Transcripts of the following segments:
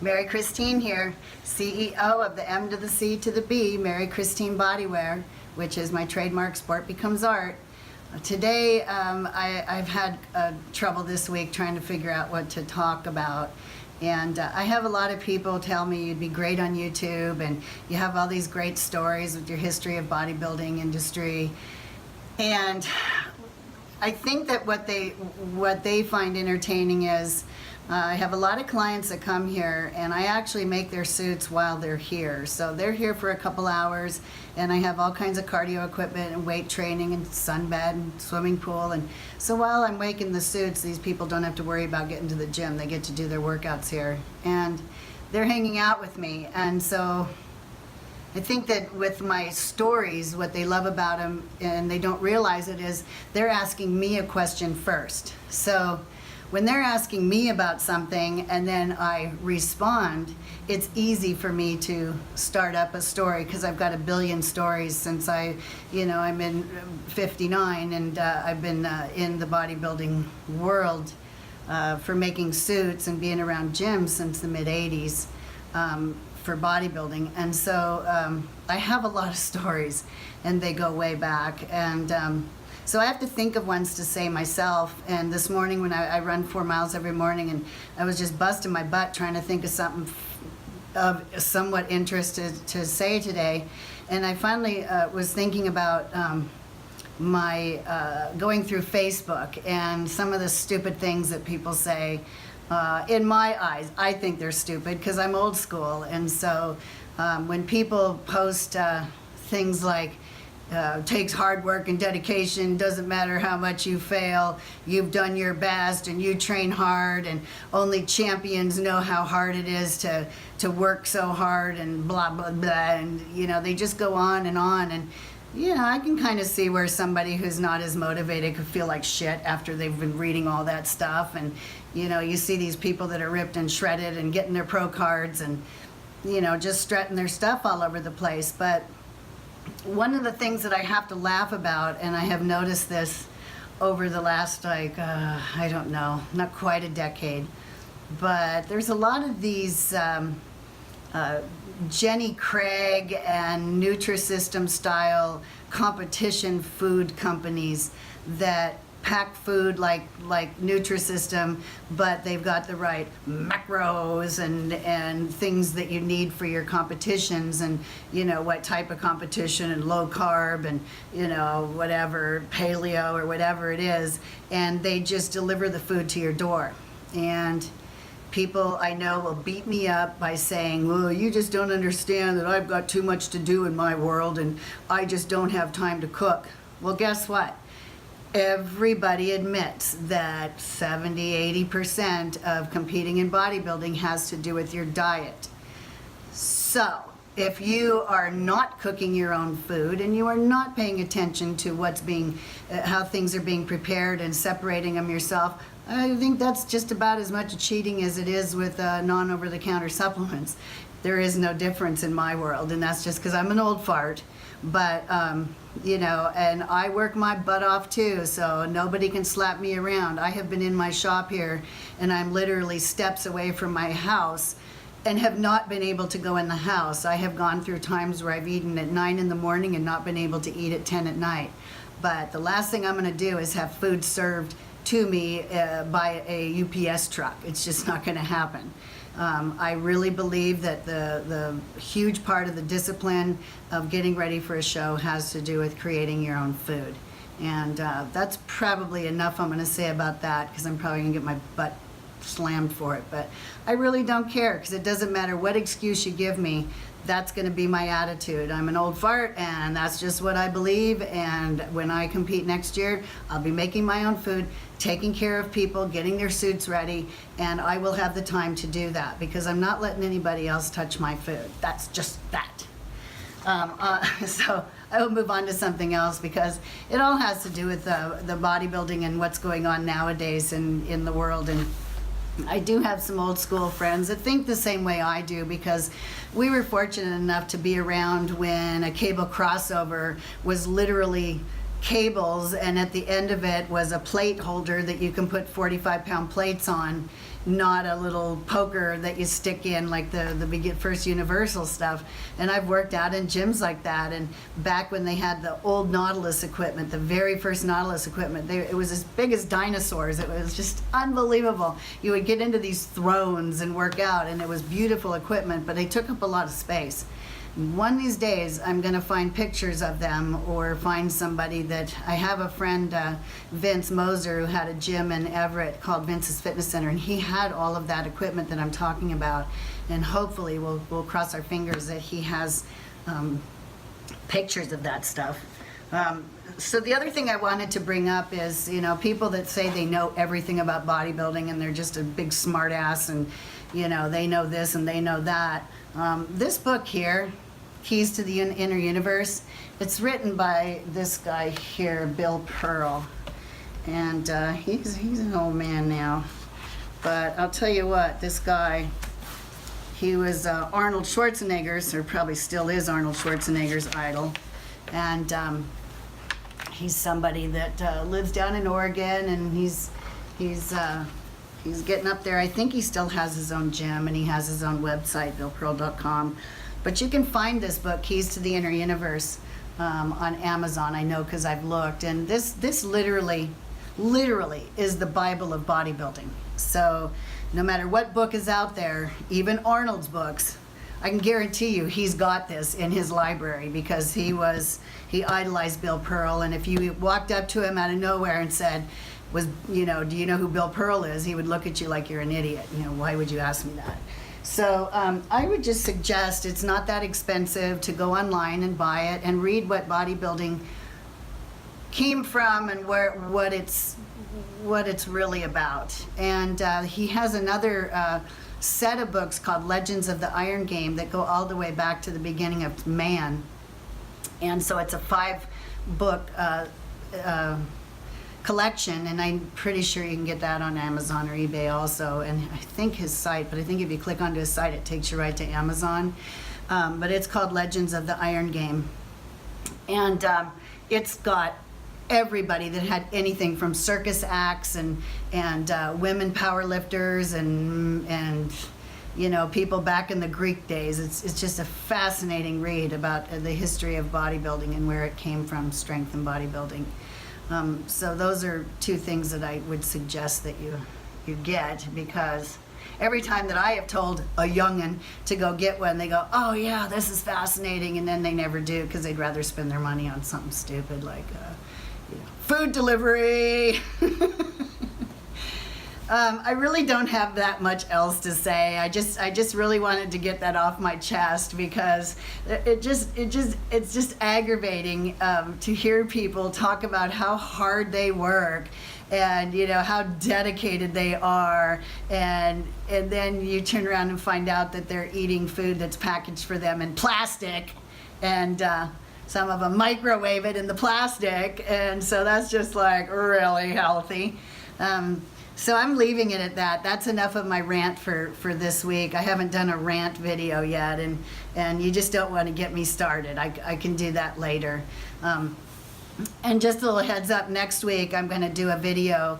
Mary Christine here, CEO of the M to the C to the B, Mary Christine Bodywear, which is my trademark, Sport Becomes Art. Today, I've had trouble this week trying to figure out what to talk about. And I have a lot of people tell me you'd be great on YouTube and you have all these great stories with your history of bodybuilding industry. And I think that what they find entertaining is I have a lot of clients that come here and I actually make their suits while they're here. So they're here for a couple hours and I have all kinds of cardio equipment and weight training and sunbed and swimming pool. And so while I'm making the suits, these people don't have to worry about getting to the gym. They get to do their workouts here and they're hanging out with me. And so I think that with my stories, what they love about them and they don't realize it is they're asking me a question first. So when they're asking me about something and then I respond, it's easy for me to start up a story because I've got a billion stories since I'm in 59 and I've been in the bodybuilding world for making suits and being around gyms since the mid-'80s for bodybuilding. And so I have a lot of stories and they go way back. And so I have to think of ones to say myself. And this morning when I run 4 miles every morning and I was just busting my butt trying to think of something of somewhat interest to say today. And I finally was thinking about my going through Facebook and some of the stupid things that people say. In my eyes, I think they're stupid because I'm old school. And so when people post things like, takes hard work and dedication, doesn't matter how much you fail, you've done your best and you train hard and only champions know how hard it is to work so hard and blah, blah, blah. And, they just go on. And, I can kind of see where somebody who's not as motivated could feel like shit after they've been reading all that stuff. And, you see these people that are ripped and shredded and getting their pro cards and, just strutting their stuff all over the place. But one of the things that I have to laugh about, and I have noticed this over the last, I don't know, not quite a decade, but there's a lot of these Jenny Craig and Nutrisystem style competition food companies that pack food like Nutrisystem, but they've got the right macros and things that you need for your competitions and what type of competition and low carb and whatever, paleo or whatever it is, and they just deliver the food to your door. And people I know will beat me up by saying, well, you just don't understand that I've got too much to do in my world and I just don't have time to cook. Well, guess what? Everybody admits that 70–80% of competing in bodybuilding has to do with your diet. So if you are not cooking your own food and you are not paying attention to what's being, how things are being prepared and separating them yourself, I think that's just about as much cheating as it is with non-over-the-counter supplements. There is no difference in my world, and that's just because I'm an old fart. But, and I work my butt off too, so nobody can slap me around. I have been in my shop here, and I'm literally steps away from my house and have not been able to go in the house. I have gone through times where I've eaten at 9 in the morning and not been able to eat at 10 at night. But the last thing I'm going to do is have food served to me by a UPS truck. It's just not going to happen. I really believe that the huge part of the discipline of getting ready for a show has to do with creating your own food. And that's probably enough I'm going to say about that because I'm probably going to get my butt slammed for it. But I really don't care because it doesn't matter what excuse you give me. That's going to be my attitude. I'm an old fart and that's just what I believe. And when I compete next year, I'll be making my own food, taking care of people, getting their suits ready, and I will have the time to do that because I'm not letting anybody else touch my food. That's just that. So I will move on to something else because it all has to do with the bodybuilding and what's going on nowadays in the world. And I do have some old school friends that think the same way I do because we were fortunate enough to be around when a cable crossover was literally cables and at the end of it was a plate holder that you can put 45-pound plates on not a little poker that you stick in like the first Universal stuff. And I've worked out in gyms like that. And back when they had the old Nautilus equipment, the very first Nautilus equipment, it was as big as dinosaurs. It was just unbelievable. You would get into these thrones and work out, and it was beautiful equipment, but they took up a lot of space. One of these days, I'm going to find pictures of them, or find somebody that, I have a friend, Vince Moser, who had a gym in Everett called Vince's Fitness Center, and he had all of that equipment that I'm talking about. And hopefully we'll cross our fingers that he has pictures of that stuff. So the other thing I wanted to bring up is, you know, people that say they know everything about bodybuilding and they're just a big smart ass and, you know, they know this and they know that. This book here, Keys to the Inner Universe, it's written by this guy here, Bill Pearl. And he's an old man now. But I'll tell you what, this guy, he was Arnold Schwarzenegger's, or probably still is Arnold Schwarzenegger's idol. And he's somebody that lives down in Oregon, and he's getting up there. I think he still has his own gym, and he has his own website, billpearl.com. But you can find this book, Keys to the Inner Universe, on Amazon. I know because I've looked. And this literally is the Bible of bodybuilding. So no matter what book is out there, even Arnold's books, I can guarantee you he's got this in his library, because he idolized Bill Pearl. And if you walked up to him out of nowhere and said, do you know who Bill Pearl is? He would look at you like you're an idiot. You know, why would you ask me that? So I would just suggest, it's not that expensive to go online and buy it and read what bodybuilding came from and what it's really about. And he has another set of books called Legends of the Iron Game that go all the way back to the beginning of man. And so it's a 5-book collection, and I'm pretty sure you can get that on Amazon or eBay also. And I think his site, but I think if you click onto his site, it takes you right to Amazon. But it's called Legends of the Iron Game. And it's got everybody that had anything from circus acts and women powerlifters and you know, people back in the Greek days. It's just a fascinating read about the history of bodybuilding and where it came from, strength and bodybuilding. So those are 2 things that I would suggest that you get, because every time that I have told a young'un to go get one, they go, oh yeah, this is fascinating, and then they never do, because they'd rather spend their money on something stupid like you know, food delivery. I really don't have that much else to say. I just really wanted to get that off my chest, because it's just aggravating to hear people talk about how hard they work and, you know, how dedicated they are, and then you turn around and find out that they're eating food that's packaged for them in plastic, and some of them microwave it in the plastic, and so that's just like really healthy. So I'm leaving it at that. That's enough of my rant for this week. I haven't done a rant video yet, and you just don't want to get me started. I can do that later. And just a little heads up, next week I'm going to do a video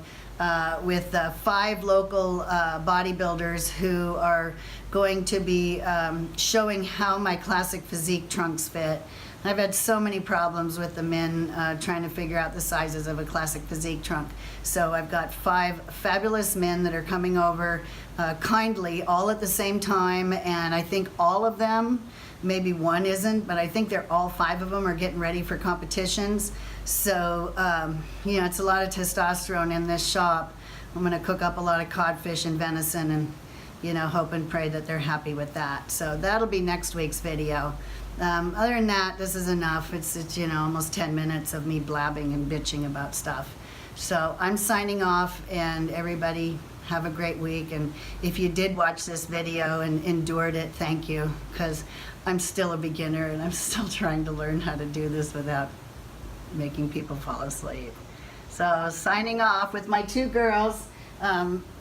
with 5 local bodybuilders who are going to be showing how my classic physique trunks fit. I've had so many problems with the men trying to figure out the sizes of a classic physique trunk. So I've got 5 fabulous men that are coming over kindly all at the same time, and I think all of them, maybe one isn't, but I think they're all 5 of them are getting ready for competitions. So you know, it's a lot of testosterone in this shop. I'm going to cook up a lot of codfish and venison, and you know, hope and pray that they're happy with that. So that'll be next week's video. Other than that, this is enough. It's you know, almost 10 minutes of me blabbing and bitching about stuff. So I'm signing off, and everybody have a great week. And if you did watch this video and endured it, thank you, because I'm still a beginner and I'm still trying to learn how to do this without making people fall asleep. So signing off with my 2 girls.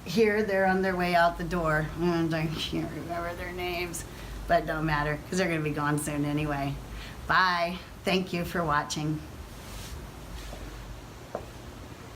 Here, they're on their way out the door, and I can't remember their names, but it don't matter, because they're going to be gone soon anyway. Bye. Thank you for watching.